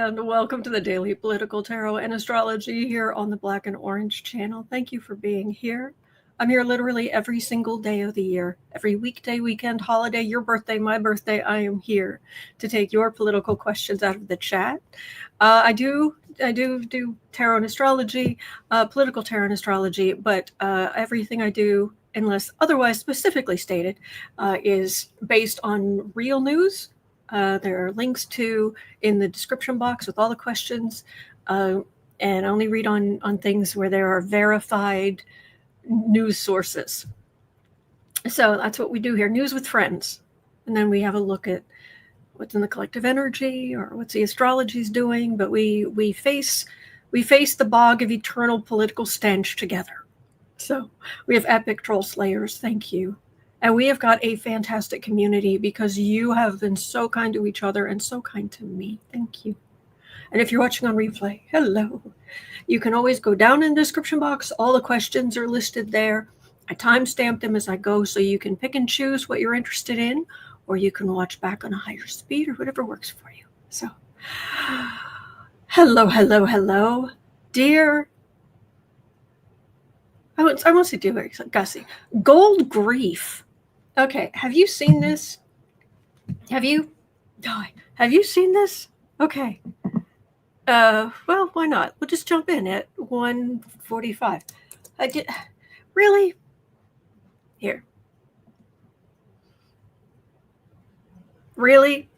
and welcome to the Daily Political Tarot and Astrology here on the Black and Orange channel. Thank you for being here. I'm here literally every single day of the year, every weekday, weekend, holiday, your birthday, my birthday. I am here to take your political questions out of the chat. I do tarot and astrology, political tarot and astrology, but everything I do, unless otherwise specifically stated, is based on real news. There are links to in the description box with all the questions, and I only read on things where there are verified news sources. So that's what we do here, news with friends. And then we have a look at what's in the collective energy or what's the astrology's doing, but we face the bog of eternal political stench together. So we have epic troll slayers, thank you. And we have got a fantastic community because you have been so kind to each other and so kind to me. Thank you. And if you're watching on replay, hello. You can always go down in the description box. All the questions are listed there. I timestamp them as I go so you can pick and choose what you're interested in, or you can watch back on a higher speed or whatever works for you. So, hello. Dear, I won't say dear, Gussie. Gold grief. Okay, have you seen this? Have you seen this? Okay. Well, why not? We'll just jump in at 1:45. Really? Here. Really?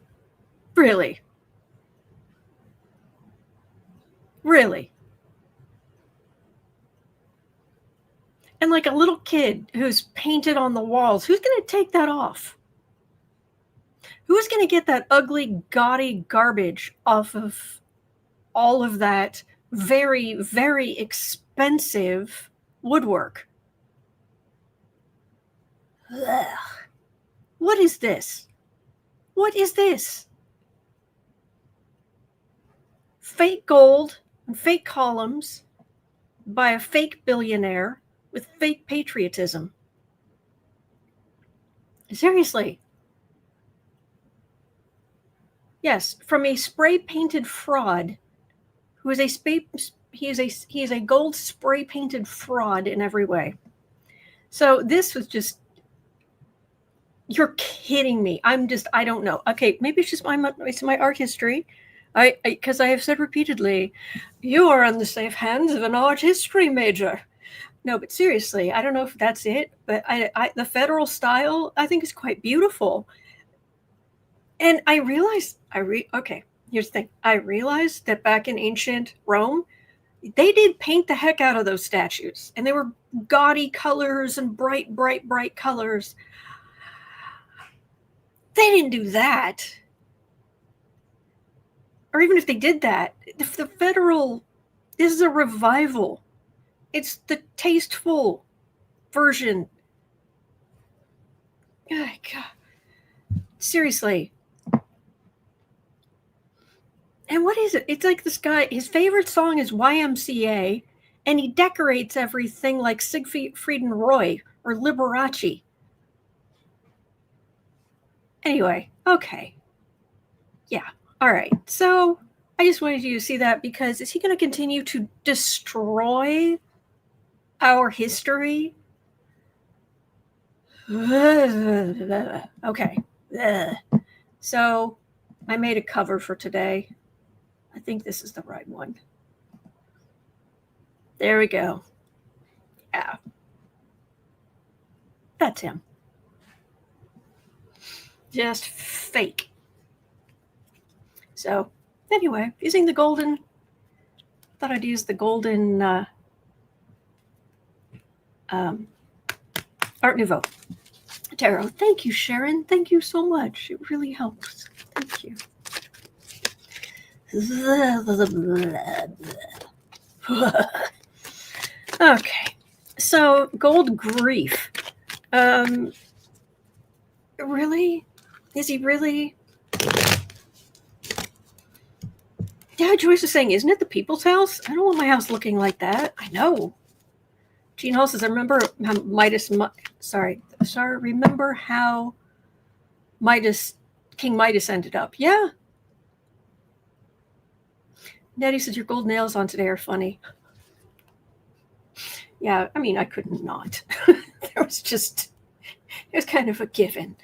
And like a little kid who's painted on the walls, who's going to take that off? Who's going to get that ugly, gaudy garbage off of all of that very, very expensive woodwork? Ugh. What is this? What is this? Fake gold and fake columns by a fake billionaire with fake patriotism. Seriously. Yes, from a spray-painted fraud who is he is a gold spray-painted fraud in every way. So this was just, you're kidding me. I don't know. Okay, maybe it's just my art history. Because I have said repeatedly, you are in the safe hands of an art history major. No, but seriously, I don't know if that's it, but the federal style, I think, is quite beautiful. And I realized, okay, here's the thing. I realized that back in ancient Rome, they did paint the heck out of those statues. And they were gaudy colors and bright colors. They didn't do that. Or even if they did that, if the federal, this is a revival. It's the tasteful version. Oh, God. Seriously. And what is it? It's like this guy, his favorite song is YMCA, and he decorates everything like Siegfried and Roy or Liberace. Anyway, okay. Yeah. All right. So I just wanted you to see that because is he going to continue to destroy our history? Okay. So I made a cover for today. I think this is the right one. There we go. Yeah. That's him. Just fake. So anyway, using the golden, thought I'd use the golden Art Nouveau tarot. Thank you, Sharon. Thank you so much. It really helps. Thank you. Okay, so gold grief. Really? Is he really? Yeah, Joyce is saying, isn't it the people's house? I don't want my house looking like that. I know. Gene Hall says, I remember how remember how King Midas ended up. Yeah. Nettie said your gold nails on today are funny. Yeah, I mean, I couldn't not. It was kind of a given.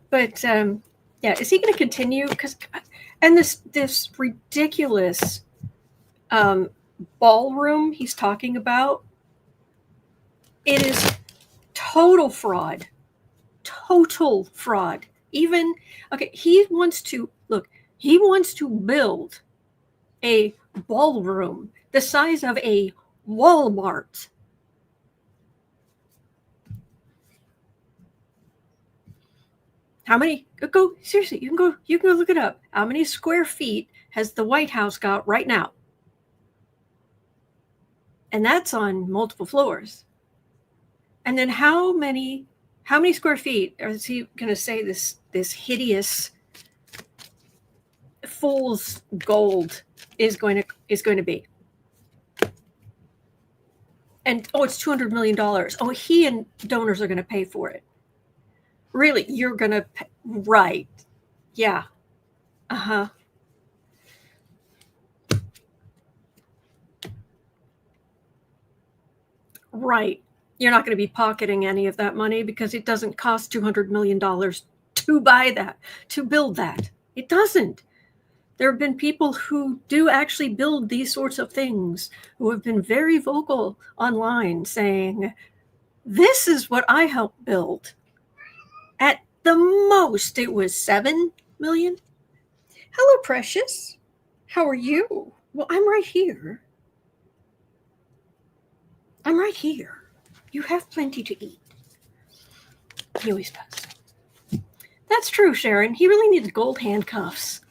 But yeah, is he going to continue? And this ridiculous ballroom he's talking about, it is total fraud. Total fraud. Even, okay, he wants to build a ballroom the size of a Walmart. How many? Go seriously. You can go look it up. How many square feet has the White House got right now? And that's on multiple floors. And then how many square feet is he going to say this hideous fool's gold is going to be? And it's $200 million. Oh, he and donors are going to pay for it. Really, you're going to pay, right? Yeah. Right. You're not going to be pocketing any of that money because it doesn't cost $200 million to buy that, to build that. It doesn't. There have been people who do actually build these sorts of things who have been very vocal online saying, this is what I helped build. At the most, it was $7 million. Hello, Precious. How are you? Well, I'm right here. You have plenty to eat. He always does. That's true, Sharon. He really needed gold handcuffs.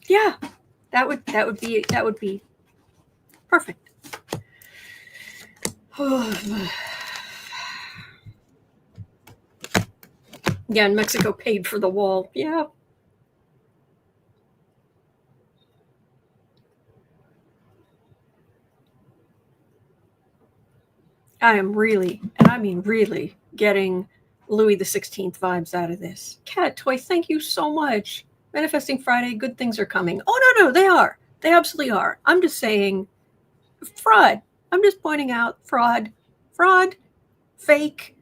Yeah, that would be perfect. Yeah, and Mexico paid for the wall. Yeah. I am really, and I mean really, getting Louis XVI vibes out of this. Cat Toy, thank you so much. Manifesting Friday, good things are coming. Oh, no, they are. They absolutely are. I'm just saying fraud. I'm just pointing out fraud, fake.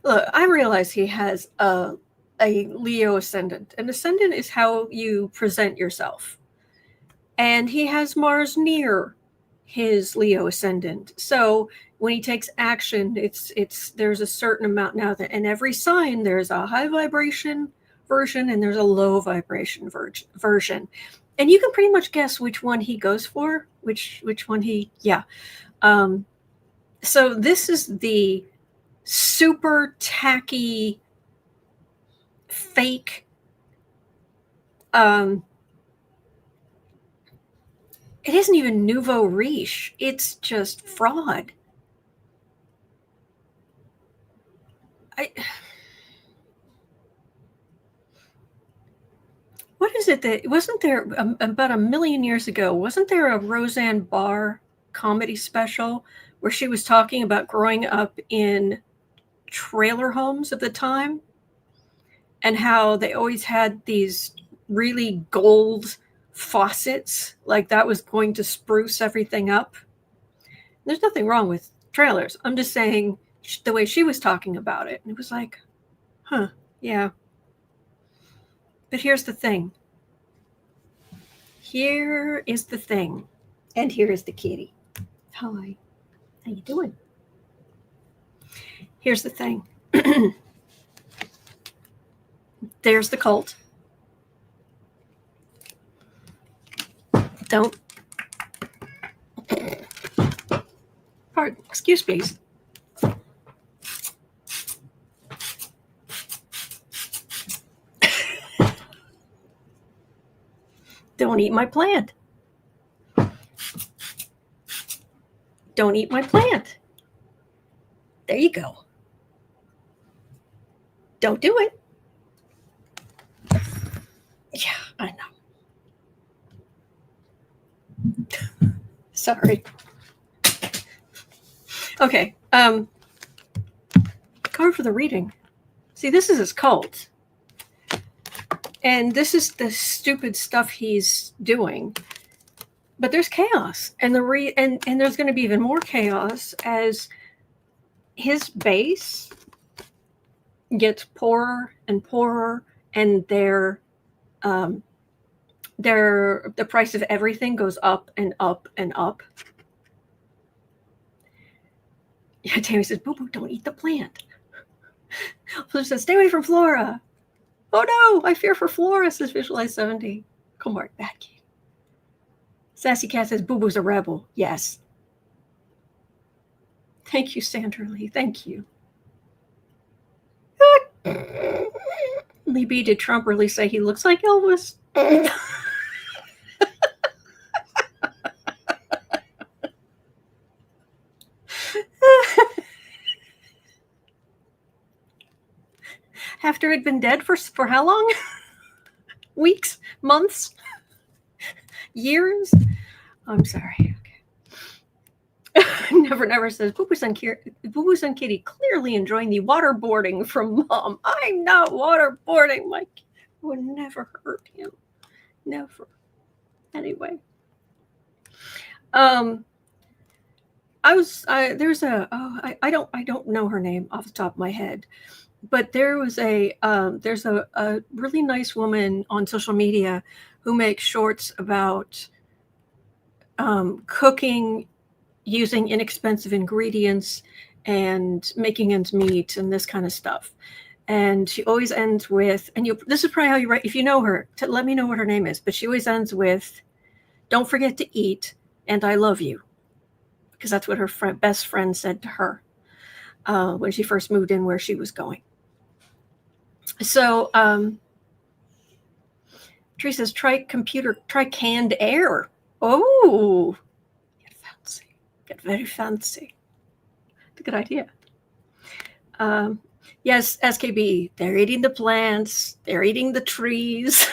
Look, I realize he has a Leo ascendant. An ascendant is how you present yourself. And he has Mars near his Leo ascendant. So when he takes action, there's a certain amount now that in every sign there's a high vibration version and there's a low vibration version. And you can pretty much guess which one he goes for, which one he, yeah. So this is the super tacky, fake, it isn't even nouveau riche. It's just fraud. What is it that wasn't there about 1,000,000 years ago? Wasn't there a Roseanne Barr comedy special where she was talking about growing up in trailer homes of the time and how they always had these really gold faucets, like that was going to spruce everything up? There's nothing wrong with trailers. I'm just saying the way she was talking about it. And it was like, huh, yeah. But here's the thing. Here is the thing. And here is the kitty. Hi. How you doing? Here's the thing. There's the cult. Don't. Pardon. Excuse me. Don't eat my plant. Don't eat my plant. There you go. Don't do it. Yeah, I know. Sorry. Okay. Card for the reading. See, this is his cult. And this is the stupid stuff he's doing. But there's chaos, and and there's going to be even more chaos as his base gets poorer and poorer, and the price of everything goes up and up and up. Yeah, Tammy says, "Boo boo, don't eat the plant." Flip says, "Stay away from Flora." Oh no, I fear for Flora, says Visualize 70. Come on, bad kid. Sassy Cat says, Boo Boo's a rebel. Yes. Thank you, Sandra Lee. Thank you. Lee B, did Trump really say he looks like Elvis? After he'd been dead for how long? Weeks? Months? Years? I'm sorry. Okay. Never says, Boo Boo's son Kitty clearly enjoying the waterboarding from Mom. I'm not waterboarding. Mike would never hurt him. Never. Anyway. I don't know her name off the top of my head, but there's a really nice woman on social media who makes shorts about cooking using inexpensive ingredients and making ends meet and this kind of stuff. And she always ends with, this is probably how you write, if you know her, let me know what her name is, but she always ends with, don't forget to eat, and I love you. Because that's what her best friend said to her when she first moved in where she was going. So Tree says, try canned air. Oh, get fancy. Get very fancy. That's a good idea. Yes, SKB, they're eating the plants. They're eating the trees.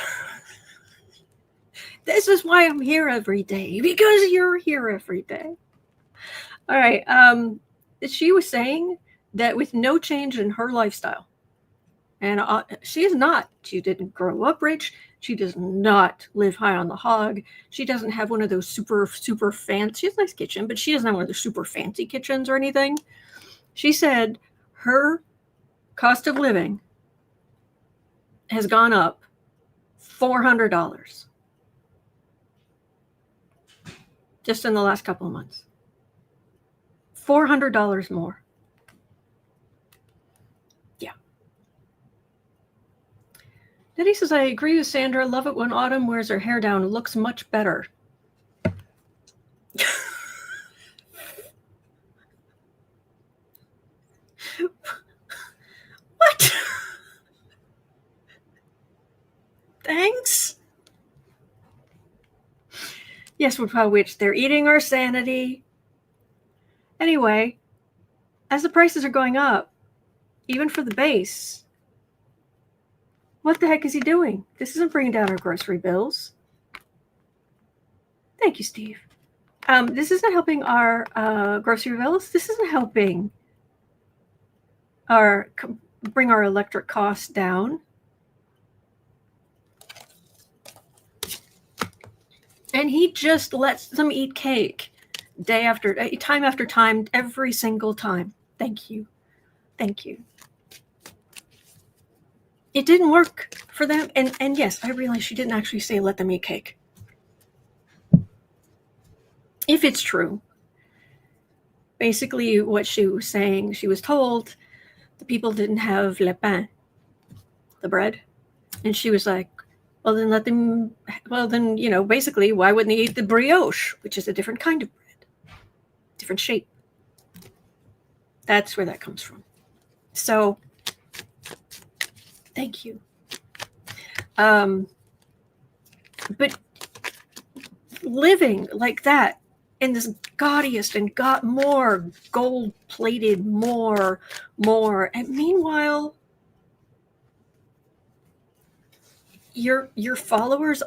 This is why I'm here every day, because you're here every day. All right. She was saying that with no change in her lifestyle, and she is not. She didn't grow up rich. She does not live high on the hog. She doesn't have one of those super fancy. She has a nice kitchen, but she doesn't have one of those super fancy kitchens or anything. She said her cost of living has gone up $400 just in the last couple of months. $400 more. Yeah. Then he says, I agree with Sandra. Love it when Autumn wears her hair down. It looks much better. What? Thanks. Yes, which they're eating our sanity. Anyway, as the prices are going up, even for the base, what the heck is he doing? This isn't bringing down our grocery bills. Thank you, Steve. This isn't helping our grocery bills. This isn't helping bring our electric costs down. And he just lets them eat cake day after day, time after time, every single time. Thank you. Thank you. It didn't work for them. And yes, I realize she didn't actually say let them eat cake. If it's true. Basically, what she was saying, she was told the people didn't have le pain, the bread. And she was like, well, then basically, why wouldn't they eat the brioche, which is a different kind of bread, different shape? That's where that comes from. So, thank you. But living like that in this gaudiest and got more gold-plated, more, and meanwhile, your followers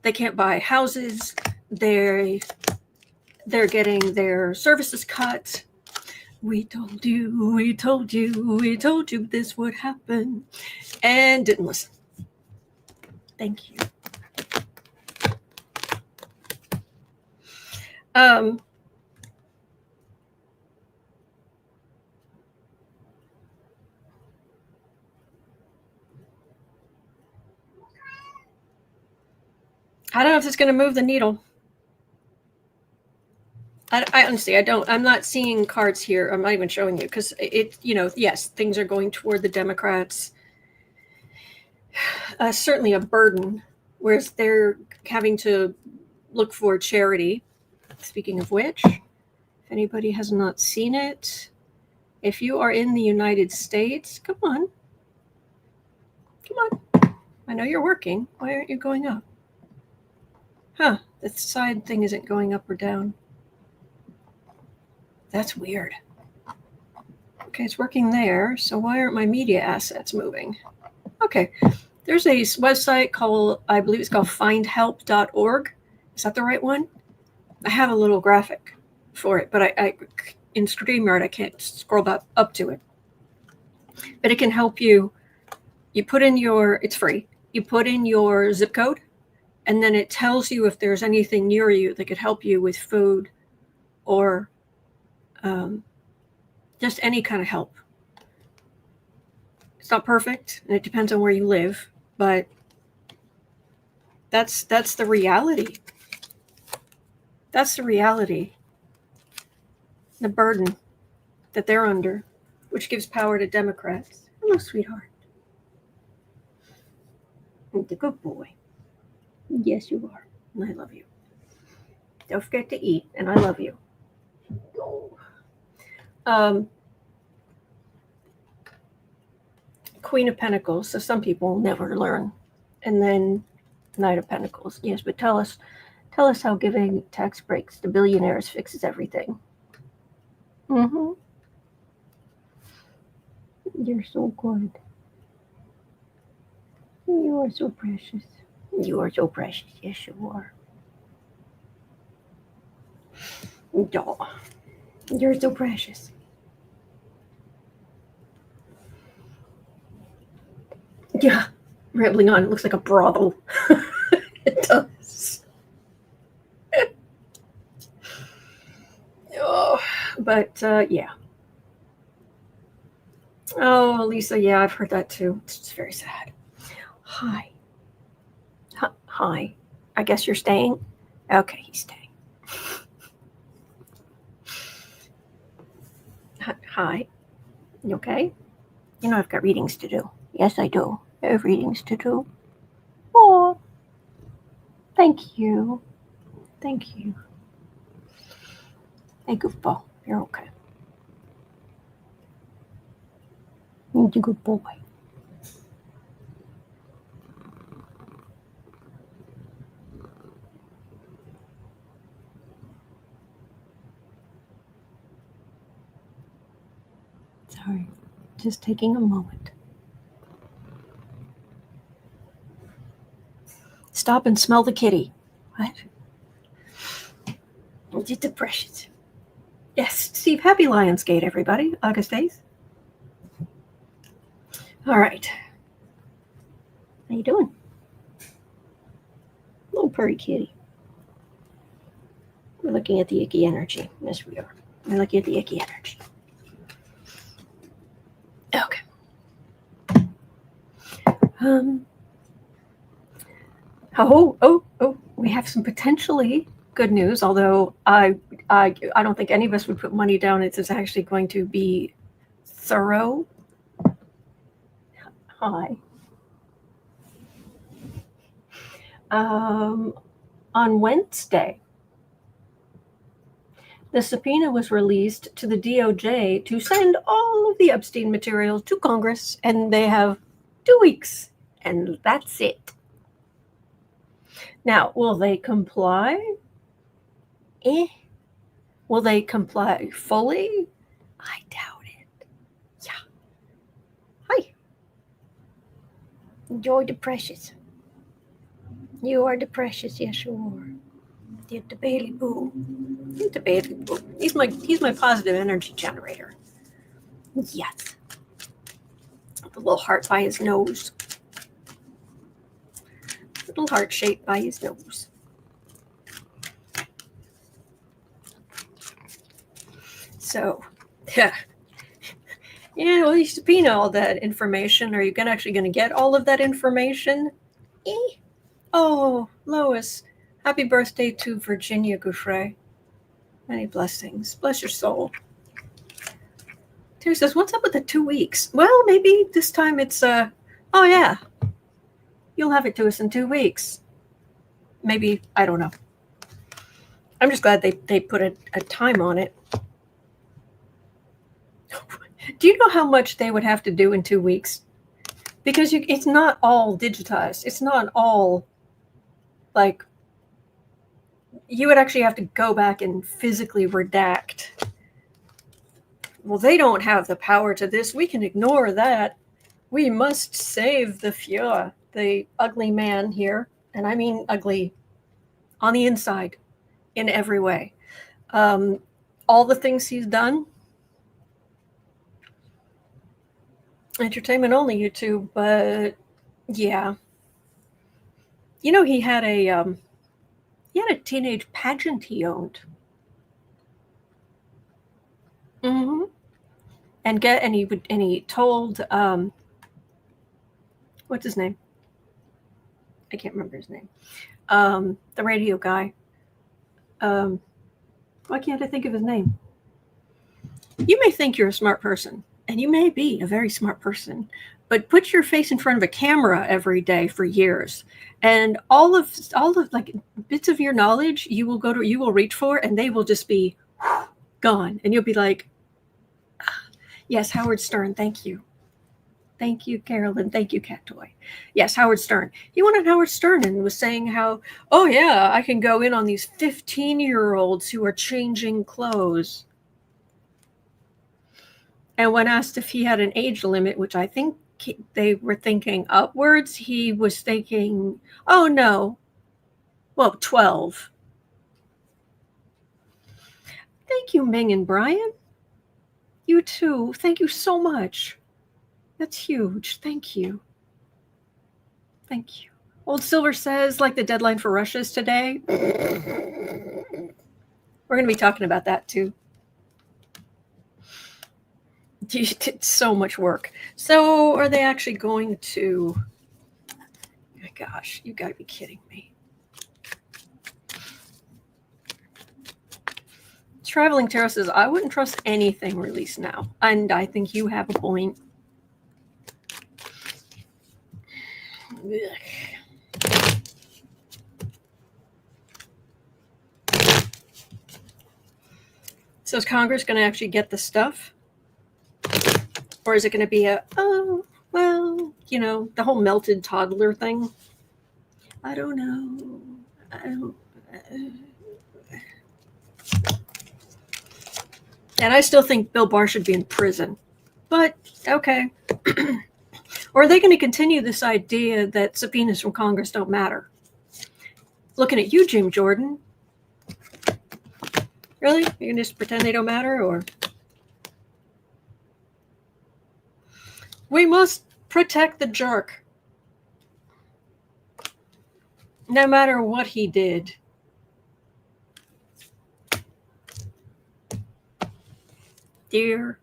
they can't buy houses, they're getting their services cut. We told you this would happen, and didn't listen. Thank you. I don't know if it's going to move the needle. I honestly, I'm not seeing cards here. I'm not even showing you because yes, things are going toward the Democrats. Certainly a burden, whereas they're having to look for charity. Speaking of which, if anybody has not seen it, if you are in the United States, come on. I know you're working. Why aren't you going up? Huh, the side thing isn't going up or down. That's weird. Okay, it's working there, so why aren't my media assets moving? Okay, there's a website called, I believe it's called findhelp.org. Is that the right one? I have a little graphic for it, but I in StreamYard, I can't scroll up to it. But it can help you. You put in it's free. You put in your zip code, and then it tells you if there's anything near you that could help you with food or just any kind of help. It's not perfect, and it depends on where you live, but that's the reality. That's the reality. The burden that they're under, which gives power to Democrats. Hello, sweetheart. You're a good boy. Yes, you are. And I love you. Don't forget to eat, and I love you. Queen of Pentacles. So some people never learn. And then Knight of Pentacles. Yes, but tell us how giving tax breaks to billionaires fixes everything. Mm-hmm. You're so good. You are so precious. You are so precious. Yes, you are. Oh, you're so precious. Yeah, rambling on. It looks like a brothel. It does. Oh, but yeah. Oh, Lisa, yeah, I've heard that too. It's just very sad. Hi. Hi. I guess you're staying? Okay, he's staying. Hi. You okay? You know I've got readings to do. Yes, I do. I have readings to do. Oh, thank you. Thank you. Hey, goofball. You're okay. You're a good boy. Sorry. Just taking a moment. Stop and smell the kitty. What? Just the precious. Yes, Steve, happy Lionsgate, everybody. August 8th. All right. How you doing? Little purry kitty. We're looking at the icky energy. Yes, we are. We're looking at the icky energy. Okay. We have some potentially good news, although I don't think any of us would put money down. It's actually going to be thorough. Hi. On Wednesday, the subpoena was released to the DOJ to send all of the Epstein materials to Congress, and they have 2 weeks, and that's it. Now, will they comply? Will they comply fully? I doubt it. Yeah. Hi. You're the precious. You are the precious, yes you are. You're the Bailey Boo. You're the Bailey Boo. He's my positive energy generator. Yes. The little heart by his nose. little heart shape by his nose. So, yeah. Yeah, well, you subpoena all that information. Are you actually going to get all of that information? Oh, Lois, happy birthday to Virginia Gouffre. Many blessings. Bless your soul. Terry says, what's up with the 2 weeks? Well, maybe this time it's, oh yeah, you'll have it to us in 2 weeks. Maybe, I don't know. I'm just glad they put a time on it. Do you know how much they would have to do in 2 weeks? Because it's not all digitized. It's not all, like, you would actually have to go back and physically redact. Well, they don't have the power to this. We can ignore that. We must save the Fuhrer, the ugly man here. And I mean ugly on the inside in every way. All the things he's done. Entertainment only, YouTube, but yeah. You know, he had a teenage pageant he owned. Mm-hmm. And he told what's his name? I can't remember his name. The radio guy. Why can't I think of his name? You may think you're a smart person, and you may be a very smart person, but put your face in front of a camera every day for years, and all of like bits of your knowledge you will reach for, and they will just be gone, and you'll be like, yes, Howard Stern, thank you. Thank you, Carolyn. Thank you, Cat Toy. Yes, Howard Stern. He went on Howard Stern and was saying how, oh yeah, I can go in on these 15-year-olds who are changing clothes. And when asked if he had an age limit, which I think they were thinking upwards, he was thinking, oh no, well, 12. Thank you, Ming and Brian. You too. Thank you so much. That's huge. Thank you. Thank you. Old Silver says, like the deadline for Russia is today. We're going to be talking about that too. You did so much work. So are they actually going to... Oh my gosh, you got to be kidding me. Traveling Tarot says, I wouldn't trust anything released now. And I think you have a point. Ugh. So is Congress going to actually get the stuff? Or is it going to be oh, well, you know, the whole melted toddler thing? I don't know. And I still think Bill Barr should be in prison. But, okay. Or are they going to continue this idea that subpoenas from Congress don't matter? Looking at you, Jim Jordan. Really? You're going to just pretend they don't matter? Or we must protect the jerk. No matter what he did. Dear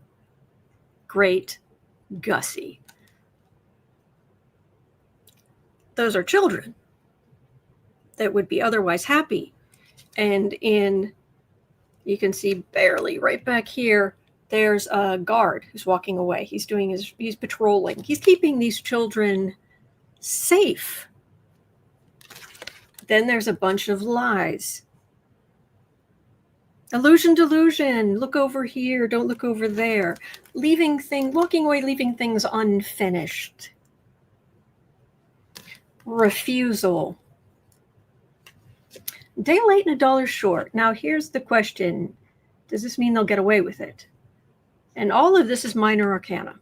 great Gussie. Those are children that would be otherwise happy. And you can see barely right back here, there's a guard who's walking away. He's patrolling. He's keeping these children safe. Then there's a bunch of lies. Illusion, delusion. Look over here. Don't look over there. Walking away, leaving things unfinished. Refusal. Day late and $1 short. Now here's the question. Does this mean they'll get away with it? And all of this is minor arcana.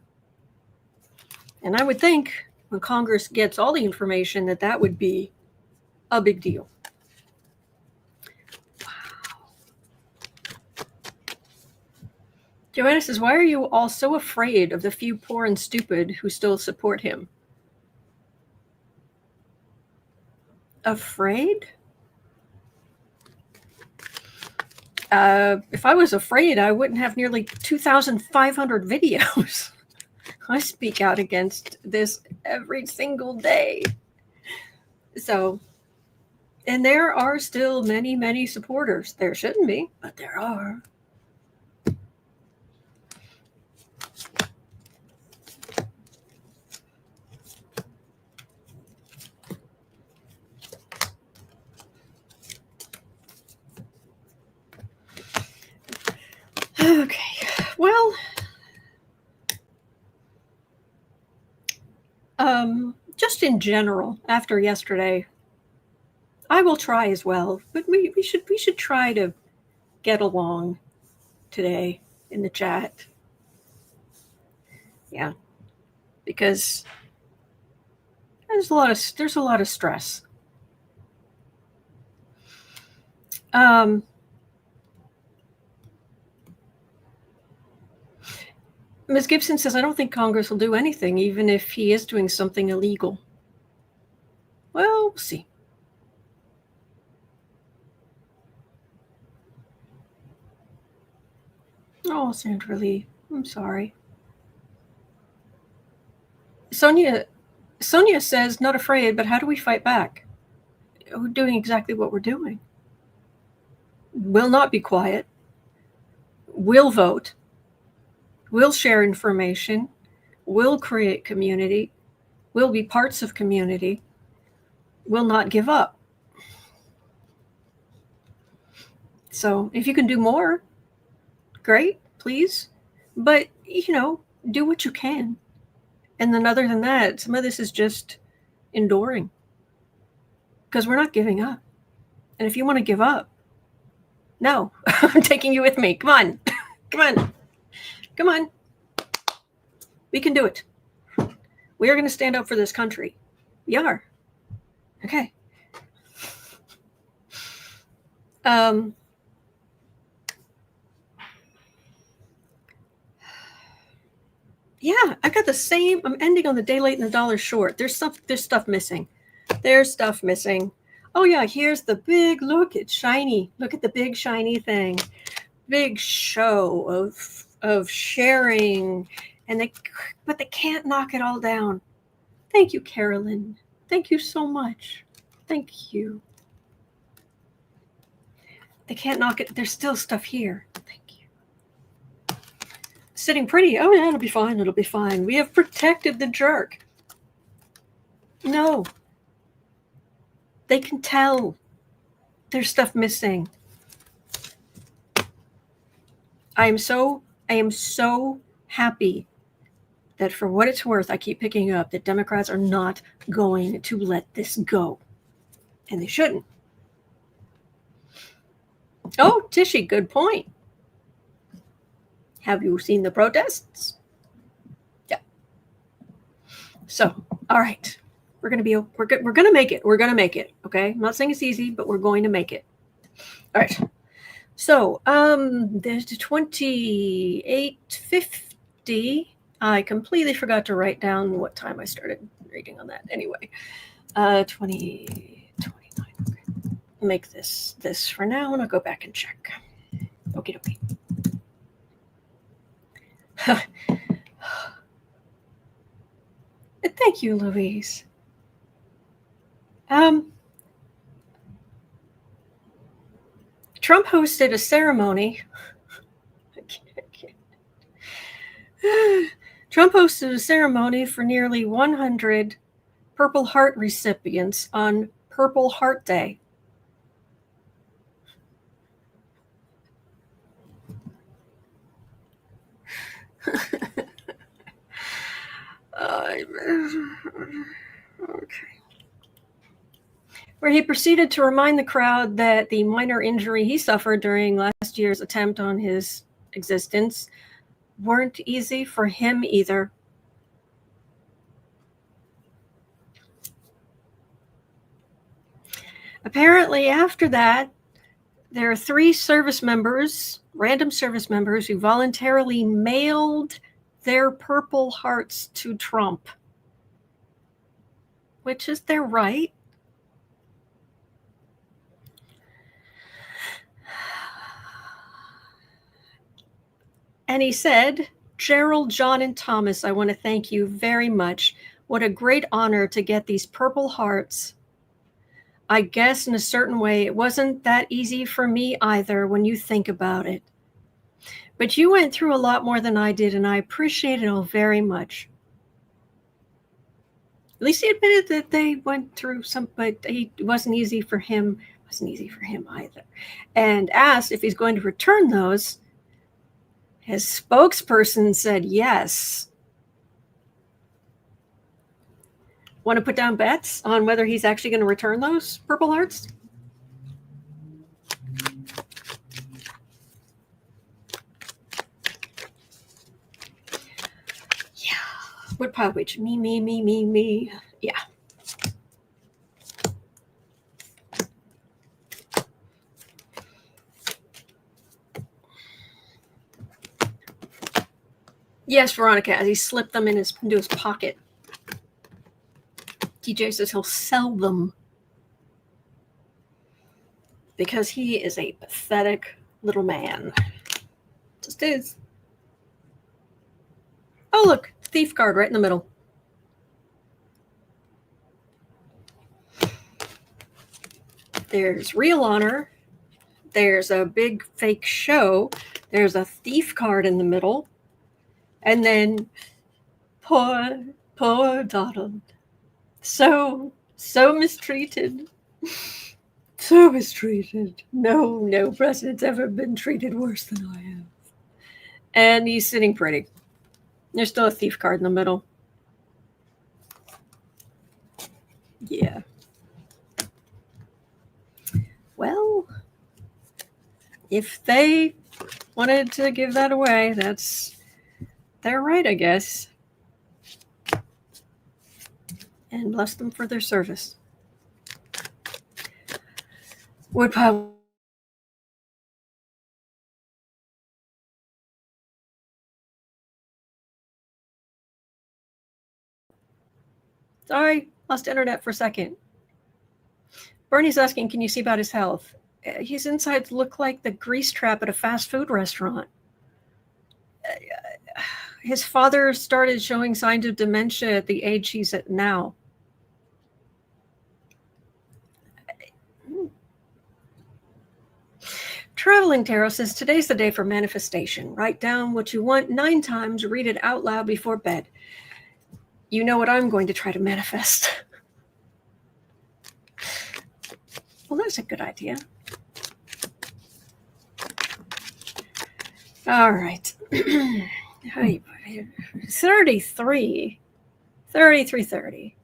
And I would think when Congress gets all the information that would be a big deal. Wow. Joanna says, why are you all so afraid of the few poor and stupid who still support him? Afraid? If I was afraid, I wouldn't have nearly 2,500 videos. I speak out against this every single day. So, and there are still many, many supporters. There shouldn't be, but there are. Okay, well, just in general, after yesterday, I will try as well, but we should try to get along today in the chat. Yeah, because there's a lot of stress. Ms. Gibson says, I don't think Congress will do anything, even if he is doing something illegal. Well, we'll see. Oh, Sandra Lee, I'm sorry. Sonia says, not afraid, but how do we fight back? We're doing exactly what we're doing. We'll not be quiet. We'll vote. We'll share information. We'll create community. We'll be parts of community. We'll not give up. So if you can do more, great, please. But, do what you can. And then other than that, some of this is just enduring. Because we're not giving up. And if you want to give up, no, I'm taking you with me. Come on. Come on. Come on. We can do it. We are going to stand up for this country. We are. Okay. Yeah, I've got the same. I'm ending on the day late and the dollar short. There's stuff missing. There's stuff missing. Oh yeah, here's the big look. It's shiny. Look at the big shiny thing. Big show of sharing, but they can't knock it all down. Thank you, Carolyn. Thank you so much. Thank you. They can't knock it. There's still stuff here. Thank you. Sitting pretty. Oh yeah, it'll be fine. It'll be fine. We have protected the jerk. No. They can tell there's stuff missing. I am so happy that for what it's worth, I keep picking up that Democrats are not going to let this go. And they shouldn't. Oh, Tishy, good point. Have you seen the protests? Yeah. So, all right. We're going to make it. We're going to make it. Okay. I'm not saying it's easy, but we're going to make it. All right. So, there's the 28:50. I completely forgot to write down what time I started reading on that. Anyway, 29. Okay. Make this for now, and I'll go back and check. Okie dokie. Thank you, Louise. Trump hosted a ceremony. Trump hosted a ceremony for nearly 100 Purple Heart recipients on Purple Heart Day. Okay. Where he proceeded to remind the crowd that the minor injury he suffered during last year's attempt on his existence weren't easy for him either. Apparently, after that, there are 3 service members, random service members, who voluntarily mailed their Purple Hearts to Trump, which is their right. And he said, Gerald, John, and Thomas, I want to thank you very much. What a great honor to get these Purple Hearts. I guess in a certain way, it wasn't that easy for me either when you think about it. But you went through a lot more than I did, and I appreciate it all very much. At least he admitted that they went through but it wasn't easy for him. It wasn't easy for him either. And asked if he's going to return those. His spokesperson said yes. Want to put down bets on whether he's actually going to return those Purple Hearts? Yeah. Would probably me. Yeah. Yes, Veronica, as he slipped them into his pocket. DJ says he'll sell them because he is a pathetic little man. Just is. Oh, look, thief card right in the middle. There's real honor. There's a big fake show. There's a thief card in the middle. And then poor Donald. So mistreated. So mistreated. No president's ever been treated worse than I have. And he's sitting pretty. There's still a thief card in the middle. Yeah. Well, if they wanted to give that away, they're right, I guess. And bless them for their service. Would probably. Sorry, lost internet for a second. Bernie's asking, can you see about his health? His insides look like the grease trap at a fast food restaurant. His father started showing signs of dementia at the age he's at now. Traveling Tarot says, today's the day for manifestation. Write down what you want 9 times, read it out loud before bed. You know what I'm going to try to manifest. Well, that's a good idea. All right. 33. 3330.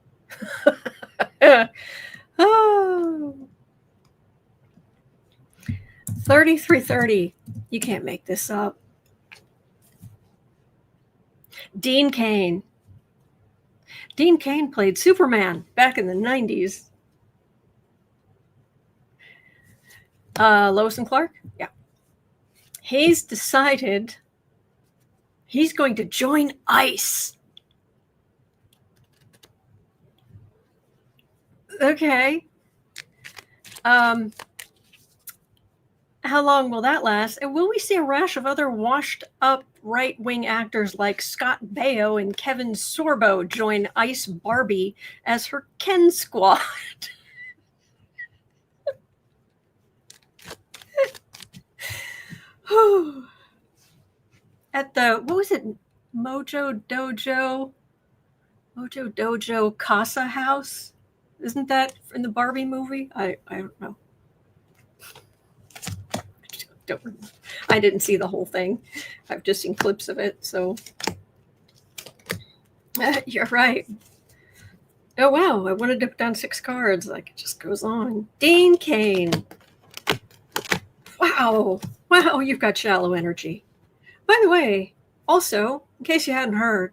Oh. 3330. You can't make this up. Dean Cain. Dean Cain played Superman back in the 90s. Lois and Clark? Yeah. He's decided he's going to join ICE. Okay. How long will that last? And will we see a rash of other washed-up right-wing actors like Scott Baio and Kevin Sorbo join ICE Barbie as her Ken squad? At the, what was it, Mojo Dojo Casa House? Isn't that in the Barbie movie? I don't know. I didn't see the whole thing. I've just seen clips of it, so. You're right. Oh, wow. I wanted to put down 6 cards. Like, it just goes on. Dean Cain. Wow. Wow, you've got shallow energy. By the way, also, in case you hadn't heard,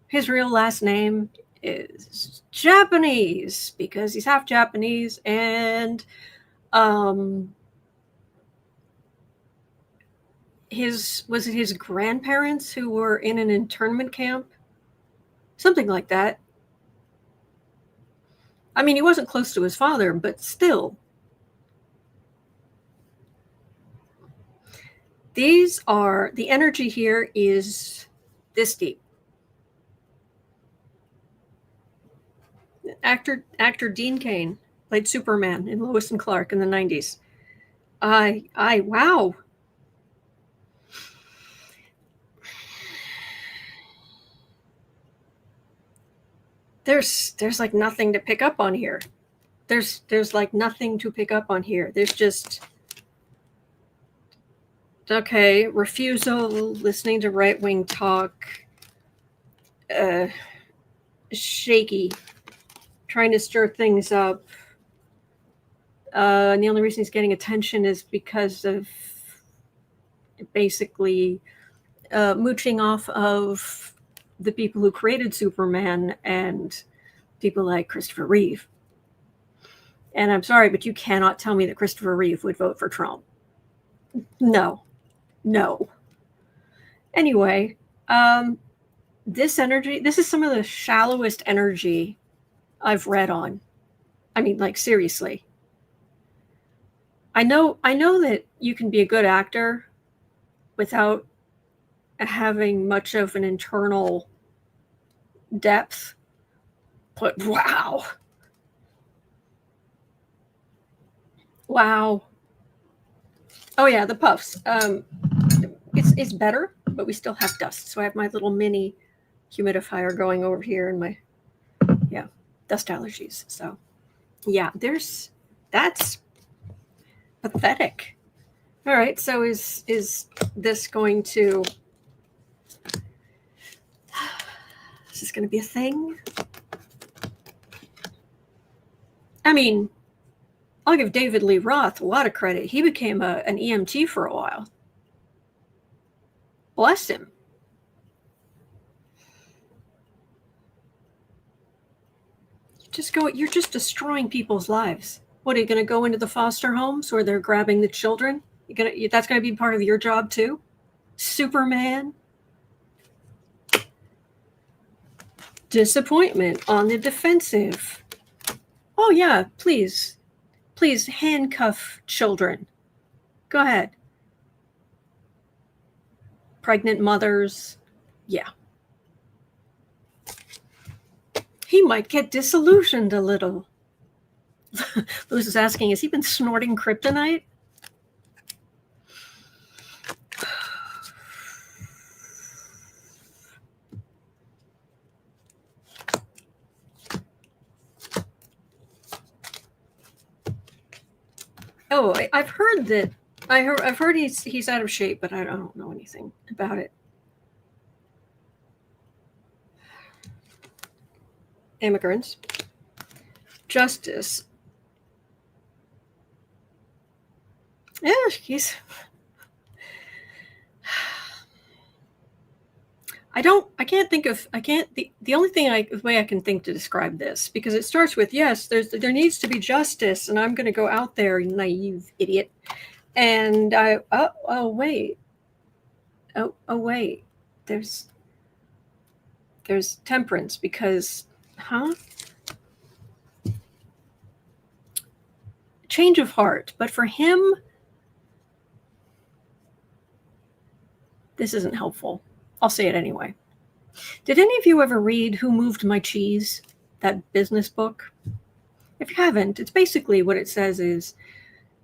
his real last name is Japanese because he's half Japanese, and was it his grandparents who were in an internment camp? Something like that. I mean, he wasn't close to his father, but still. These are, the energy here is this deep. Actor Dean Cain played Superman in Lois and Clark in the 90s. Wow. There's like nothing to pick up on here. There's like nothing to pick up on here. There's just, okay, refusal, listening to right-wing talk, shaky, trying to stir things up. And the only reason he's getting attention is because of basically mooching off of the people who created Superman and people like Christopher Reeve. And I'm sorry, but you cannot tell me that Christopher Reeve would vote for Trump. No. Anyway, this energy, this is some of the shallowest energy I've read on. I mean, like, seriously. I know that you can be a good actor without having much of an internal depth, but wow. Oh yeah, the puffs. It's better, but we still have dust. So I have my little mini humidifier going over here and my dust allergies. So yeah, that's pathetic. All right, so is this going to, is this going to be a thing? I mean, I'll give David Lee Roth a lot of credit. He became an EMT for a while. Bless him. You're just destroying people's lives. What, are you going to go into the foster homes where they're grabbing the children? That's going to be part of your job too? Superman? Disappointment, on the defensive. Oh yeah, please handcuff children. Go ahead. Pregnant mothers. Yeah. He might get disillusioned a little. Lewis is asking, has he been snorting kryptonite? Oh, I've heard that. I've heard he's out of shape, but I don't know anything about it. Immigrants, justice. Yeah, he's. The only way I can think to describe this, because it starts with, yes, there needs to be justice, and I'm going to go out there, you naive idiot. And wait. There's temperance, because, change of heart. But for him, this isn't helpful. I'll say it anyway. Did any of you ever read Who Moved My Cheese? That business book? If you haven't, it's basically what it says is,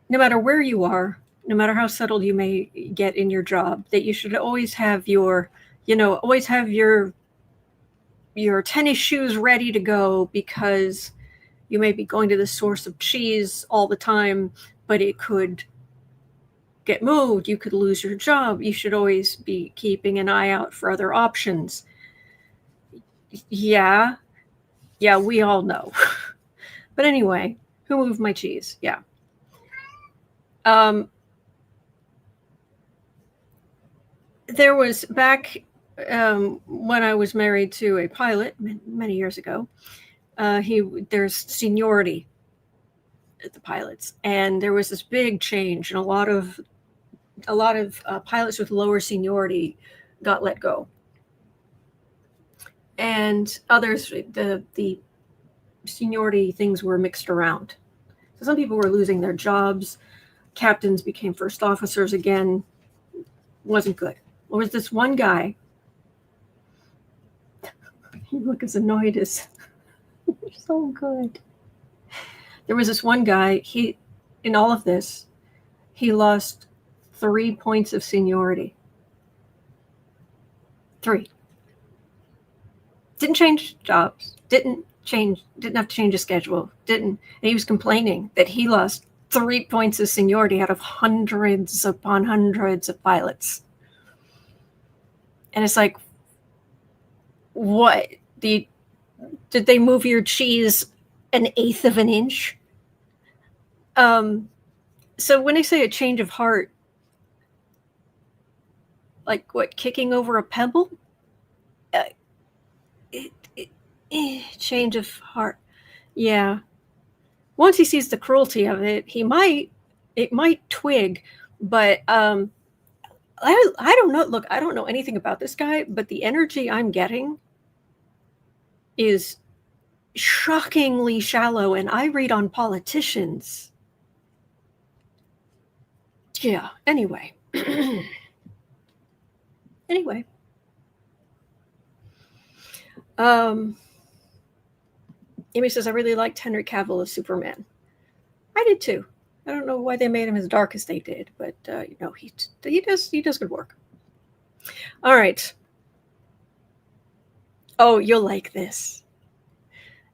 no matter where you are, no matter how settled you may get in your job, that you should always have your tennis shoes ready to go, because you may be going to the source of cheese all the time, but it could get moved. You could lose your job. You should always be keeping an eye out for other options. Yeah, we all know. But anyway, Who Moved My Cheese? Yeah. There was back when I was married to a pilot many years ago. There's seniority at the pilots, and there was this big change, and a lot of pilots with lower seniority got let go, and others, the seniority things were mixed around. So some people were losing their jobs. Captains became first officers again. wasn't good. There was this one guy. You look as annoyed as you're so good. There was this one guy, in all of this, he lost 3 points of seniority. 3. Didn't change jobs, didn't have to change his schedule, and he was complaining that he lost 3 points of seniority out of hundreds upon hundreds of pilots. And it's like, what? Did they move your cheese 1/8 of an inch? So when I say a change of heart, like what, kicking over a pebble? Change of heart. Yeah. Once he sees the cruelty of it, it might twig, but I don't know. Look, I don't know anything about this guy, but the energy I'm getting is shockingly shallow, and I read on politicians. Yeah, anyway. Anyway. Amy says, I really liked Henry Cavill as Superman. I did too. I don't know why they made him as dark as they did, but he does good work. All right. Oh, you'll like this.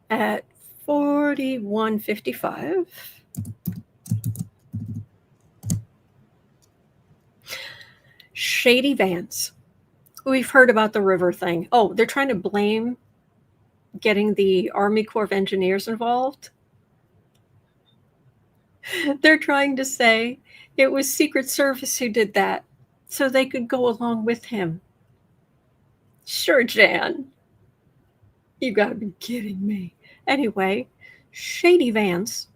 At 41:55, Shady Vance. We've heard about the river thing. Oh, they're trying to blame getting the Army Corps of Engineers involved. They're trying to say it was Secret Service who did that so they could go along with him. Sure, Jan. You gotta be kidding me. Anyway, Shady Vance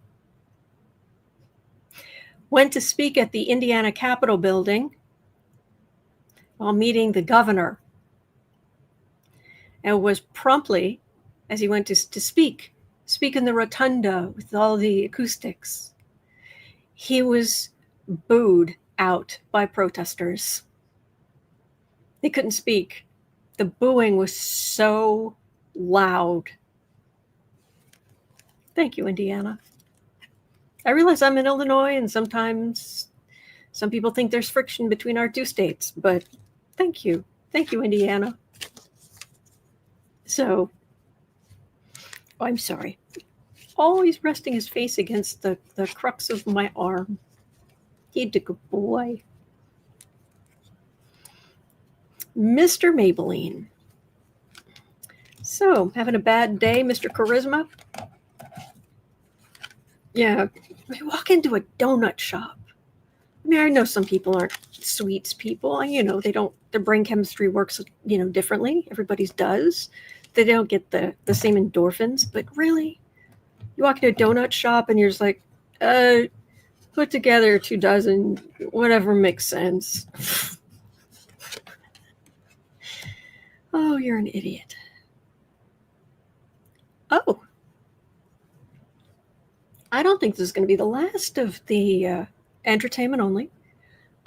went to speak at the Indiana Capitol building while meeting the governor, and was promptly, as he went to speak in the rotunda with all the acoustics, he was booed out by protesters. They couldn't speak. The booing was so loud. Thank you, Indiana. I realize I'm in Illinois, and sometimes some people think there's friction between our two states, but thank you. Thank you, Indiana. So, I'm sorry. Always resting his face against the crux of my arm. He's a good boy. Mr. Maybelline. So, having a bad day, Mr. Charisma? Yeah, we walk into a donut shop. I mean, I know some people aren't sweets people. Their brain chemistry works, differently. Everybody's does. They don't get the same endorphins, but really, you walk into a donut shop and you're just like, put together 2 dozen, whatever makes sense. Oh, you're an idiot. Oh. I don't think this is going to be the last of the entertainment only.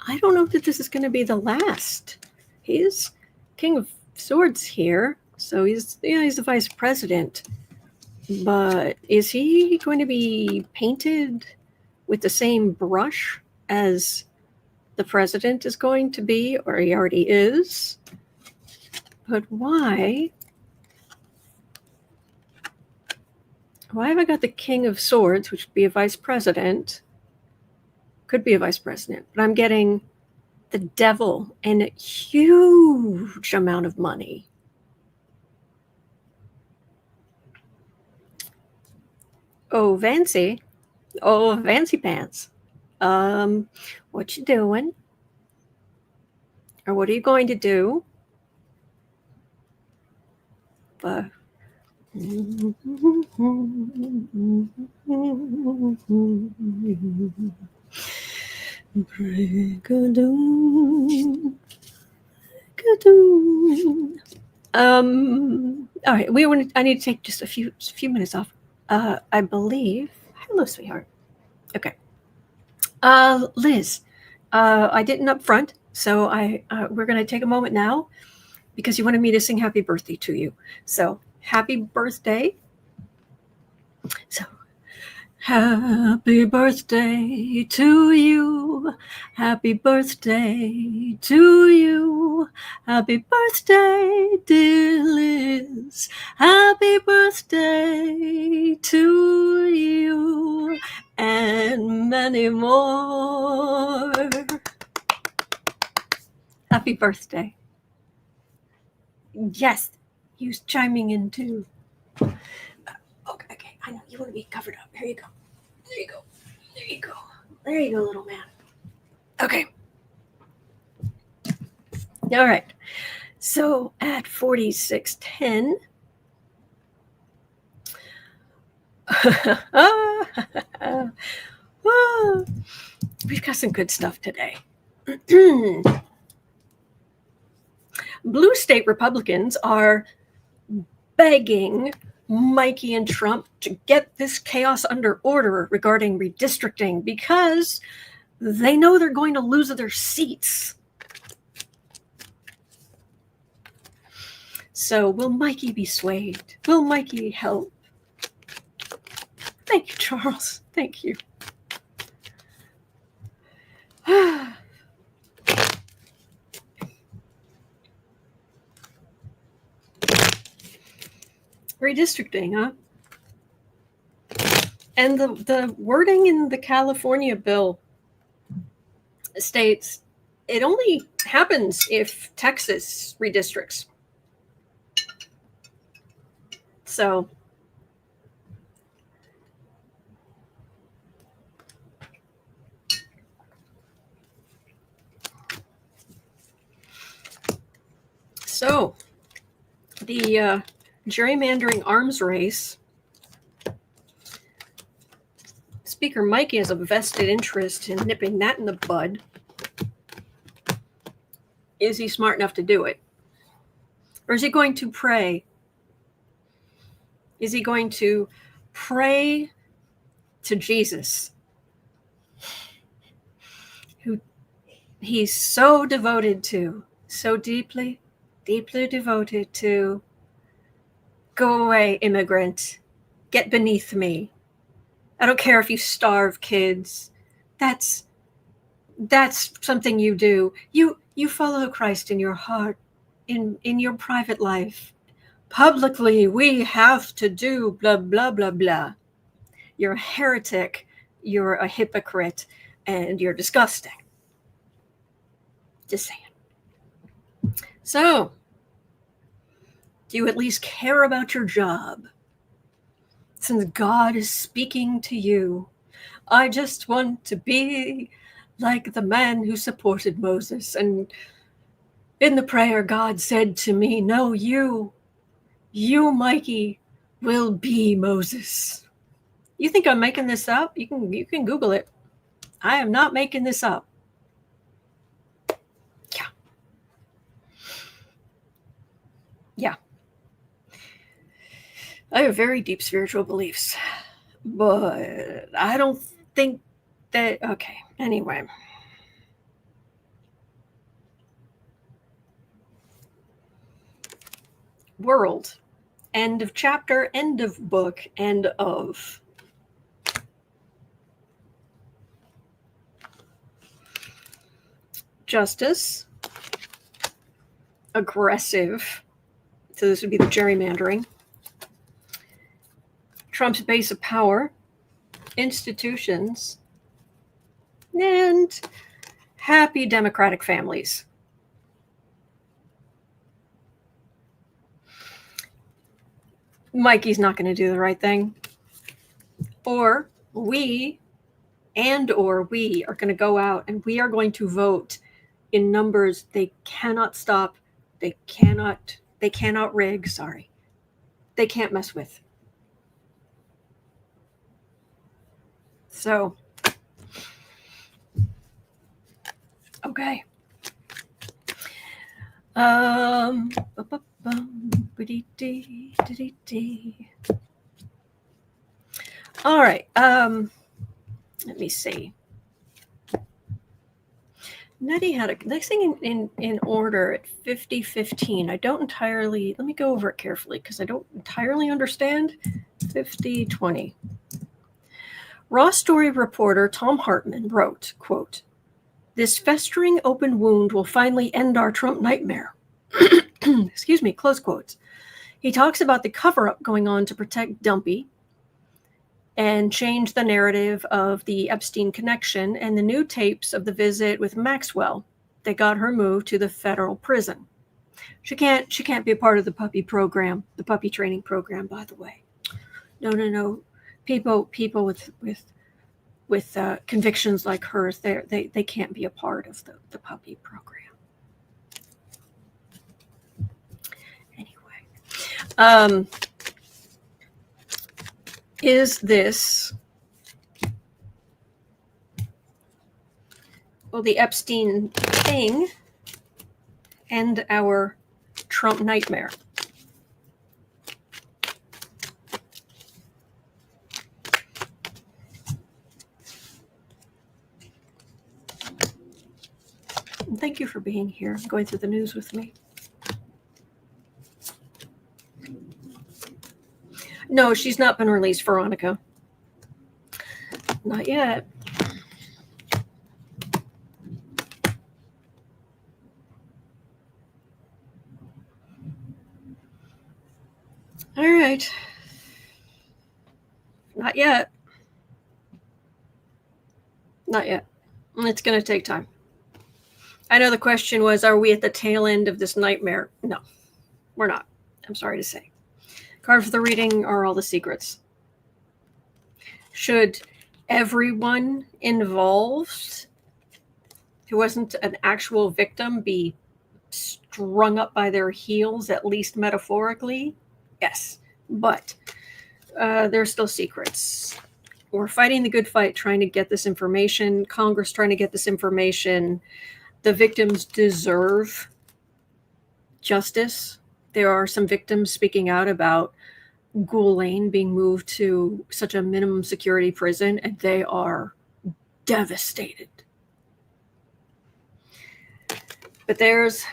I don't know that this is going to be the last. He's King of Swords here, so he's the vice president. But is he going to be painted with the same brush as the president is going to be, or he already is? But why? Why have I got the King of Swords, which would be a vice president? Could be a vice president, but I'm getting the devil and a huge amount of money. Oh, Vancy. Oh, Vancy Pants. What you doing? Or what are you going to do? But all right, I need to take just a few minutes off. I believe. Hello, sweetheart. Okay. Liz, I didn't up front, So we're going to take a moment now because you wanted me to sing happy birthday to you. So happy birthday. So happy birthday to you. Happy birthday to you. Happy birthday, dear Liz. Happy birthday to you and many more. Happy birthday. Yes, you chiming in too. Okay, I know you want to be covered up. Here you go. There you go. There you go. There you go, little man. Okay. All right. So at 4610, we've got some good stuff today. Blue state Republicans are begging Mikey and Trump to get this chaos under order regarding redistricting because they know they're going to lose their seats. So will Mikey be swayed? Will Mikey help? Thank you, Charles. Thank you. Redistricting, huh? And the wording in the California bill states it only happens if Texas redistricts. So the gerrymandering arms race, Speaker Mikey has a vested interest in nipping that in the bud. Is he smart enough to do it? Or is he going to pray? Is he going to pray to Jesus, who he's so devoted to, so deeply devoted to? Go away, immigrant. Get beneath me. I don't care if you starve kids. That's something you do. You follow Christ in your heart, in your private life. Publicly, we have to do blah, blah, blah, blah. You're a heretic, you're a hypocrite, and you're disgusting. Just saying. So, do you at least care about your job? Since God is speaking to you, I just want to be like the man who supported Moses. And in the prayer, God said to me, no, you, Mikey, will be Moses. You think I'm making this up? You can Google it. I am not making this up. Yeah. I have very deep spiritual beliefs, but I don't think that, okay, anyway. World. End of chapter, end of book, end of. Justice. Aggressive. So this would be the gerrymandering. Trump's base of power. Institutions. And happy Democratic families. Mikey's not going to do the right thing. Or we are going to go out and we are going to vote in numbers they cannot stop. They cannot rig, sorry. They can't mess with. So, okay. All right. Let me see. Nettie had a next thing in order at 50:15. I don't entirely, let me go over it carefully because I don't entirely understand. 50:20. Rawstory reporter Thom Hartmann wrote, quote, "This festering open wound will finally end our Trump nightmare." Excuse me, close quotes. He talks about the cover-up going on to protect Dumpy and change the narrative of the Epstein connection and the new tapes of the visit with Maxwell that got her moved to the federal prison. She can't be a part of the puppy program, the puppy training program, by the way. No. People with convictions like hers, they can't be a part of the puppy program. Anyway, is this, will the Epstein thing end our Trump nightmare? And thank you for being here, going through the news with me. No, she's not been released, Veronica. Not yet. All right. Not yet. Not yet. It's going to take time. I know the question was, are we at the tail end of this nightmare? No, we're not. I'm sorry to say. Card for the reading are all the secrets. Should everyone involved who wasn't an actual victim be strung up by their heels, at least metaphorically? Yes, but there's still secrets. We're fighting the good fight, trying to get this information. Congress trying to get this information. The victims deserve justice. There are some victims speaking out about Ghislaine being moved to such a minimum security prison, and they are devastated. But there's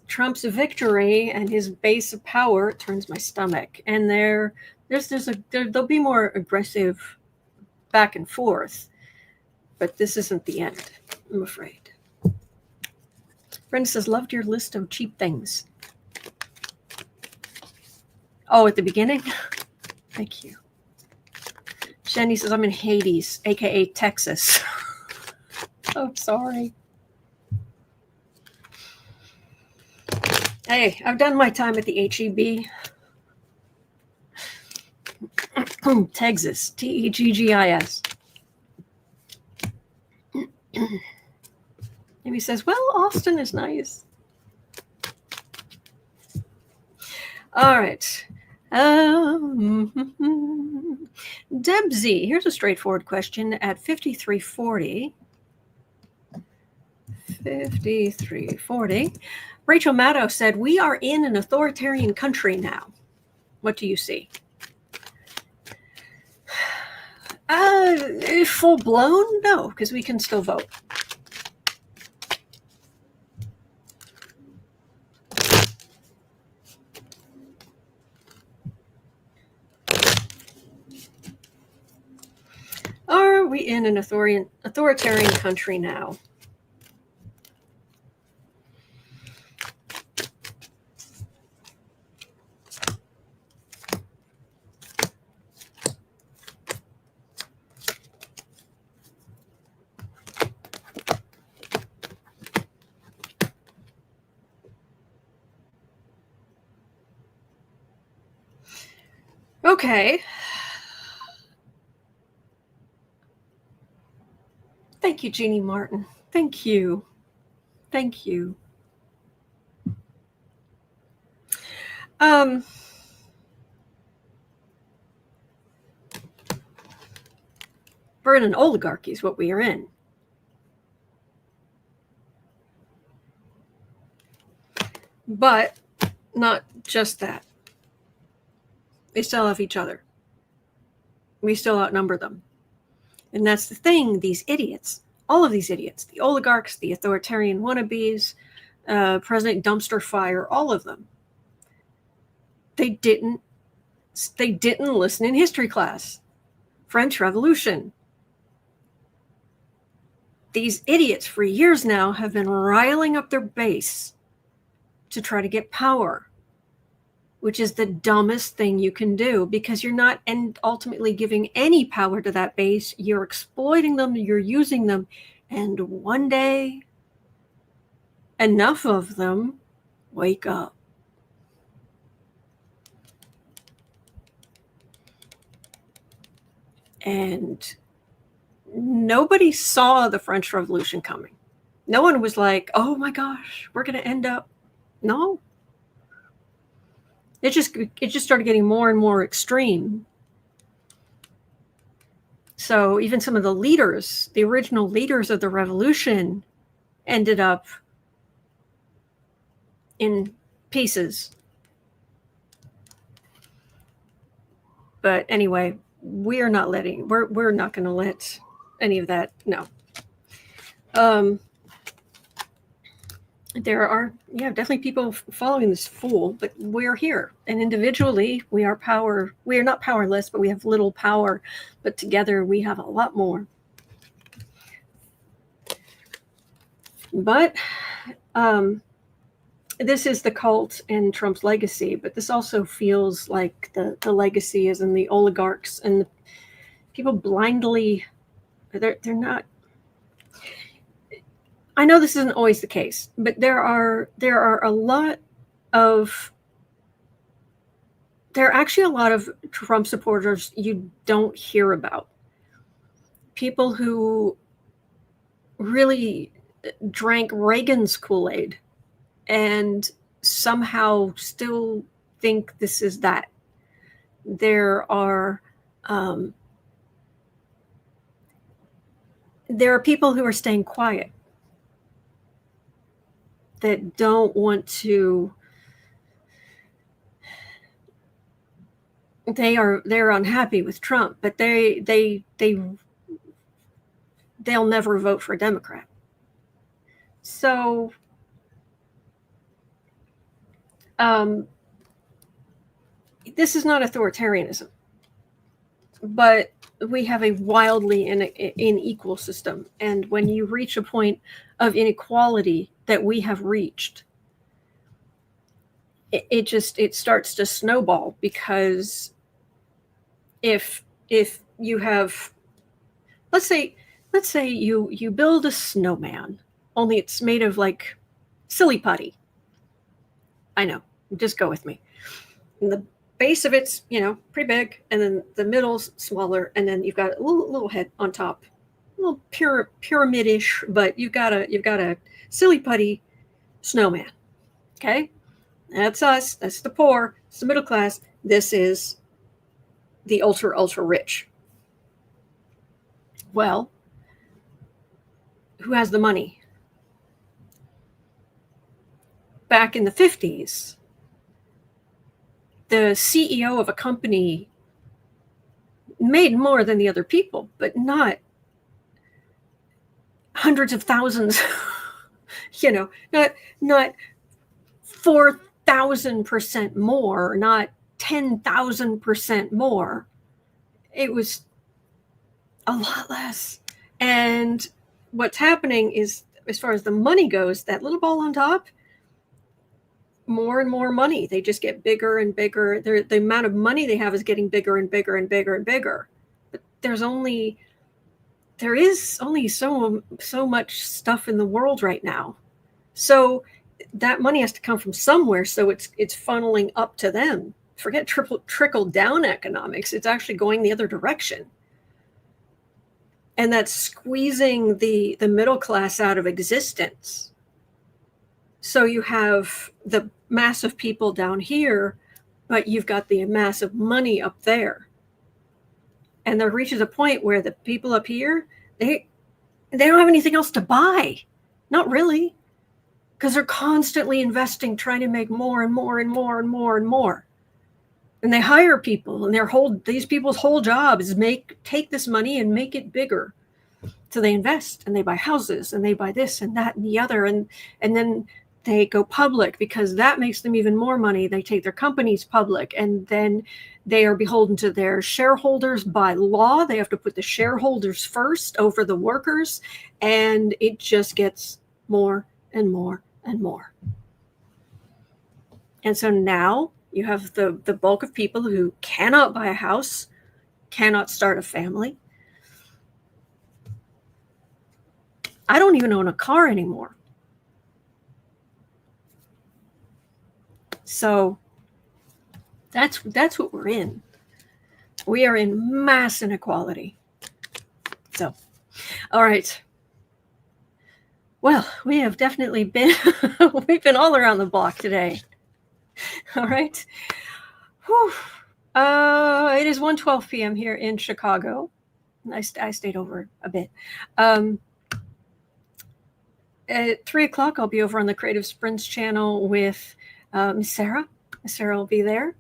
Trump's victory and his base of power. It turns my stomach. And there'll be more aggressive back and forth, but this isn't the end, I'm afraid. Brenda says, loved your list of cheap things. Oh, at the beginning? Thank you. Jenny says, I'm in Hades, aka Texas. Oh, sorry. Hey, I've done my time at the HEB. Texas, Teggis. Amy says, well, Austin is nice. All right. Deb Z, here's a straightforward question at 5340. 5340. Rachel Maddow said, we are in an authoritarian country now. What do you see? Full blown? No, because we can still vote. Are we in an authoritarian country now? Okay. Thank you, Jeannie Martin. Thank you. Thank you. We're in an oligarchy is what we are in. But not just that. They still have each other. We still outnumber them. And that's the thing, these idiots all of these idiots, the oligarchs, the authoritarian wannabes, President Dumpster Fire, all of them. They didn't listen in history class. French Revolution. These idiots for years now have been riling up their base to try to get power, which is the dumbest thing you can do, because you're not ultimately giving any power to that base. You're exploiting them, you're using them, and one day, enough of them wake up. And nobody saw the French Revolution coming. No one was like, oh my gosh, we're going to end up. No. It just started getting more and more extreme. So even some of the leaders, the original leaders of the revolution, ended up in pieces. But anyway, we're not going to let any of that. No. There are, definitely people following this fool, but we're here, and individually we are not powerless, but we have little power, but together we have a lot more. But this is the cult and Trump's legacy, but this also feels like the legacy is in the oligarchs and the people blindly, they're not. I know this isn't always the case, but there are actually a lot of Trump supporters you don't hear about. People who really drank Reagan's Kool-Aid and somehow still think this is that. There are people who are staying quiet, that don't want to. They're unhappy with Trump, but they'll never vote for a Democrat. So this is not authoritarianism, but we have a wildly unequal system, and when you reach a point of inequality that we have reached, it starts to snowball, because if you have, let's say you build a snowman, only it's made of like silly putty. I know, just go with me. And the base of it's pretty big, and then the middle's smaller, and then you've got a little head on top, a little pyramidish, but you've got a silly putty snowman. Okay, that's us. That's the poor. It's the middle class. This is the ultra rich. Well, who has the money? Back in the 50s, the CEO of a company made more than the other people, but not hundreds of thousands, not 4,000% more, not 10,000% more. It was a lot less. And what's happening is, as far as the money goes, that little ball on top, more and more money. They just get bigger and bigger. The amount of money they have is getting bigger and bigger and bigger and bigger. But there is only so much stuff in the world right now. So that money has to come from somewhere. So it's funneling up to them. Forget trickle down economics. It's actually going the other direction. And that's squeezing the middle class out of existence. So you have the mass of people down here, but you've got the mass of money up there. And there reaches a point where the people up here, they don't have anything else to buy. Not really. Because they're constantly investing, trying to make more and more and more and more and more. And they hire people, and these people's whole job is take this money and make it bigger. So they invest and they buy houses and they buy this and that and the other. And then they go public because that makes them even more money. They take their companies public, and then they are beholden to their shareholders by law. They have to put the shareholders first over the workers, and it just gets more and more and more. And so now you have the bulk of people who cannot buy a house, cannot start a family. I don't even own a car anymore. So that's what we're in. We are in mass inequality. So, all right. Well, we have definitely been, we've been all around the block today. All right. Whew. It is 1:12 p.m. here in Chicago. I stayed over a bit. At 3 o'clock, I'll be over on the Creative Sprints channel with Miss Sarah. Miss Sarah will be there.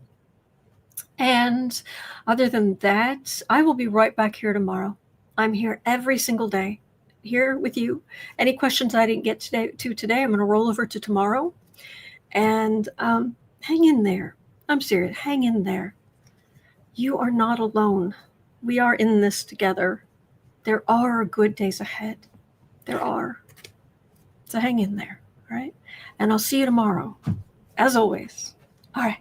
And other than that, I will be right back here tomorrow. I'm here every single day, here with you. Any questions I didn't get to today, I'm going to roll over to tomorrow. And hang in there. I'm serious. Hang in there. You are not alone. We are in this together. There are good days ahead. There are. So hang in there, all right? And I'll see you tomorrow, as always. All right.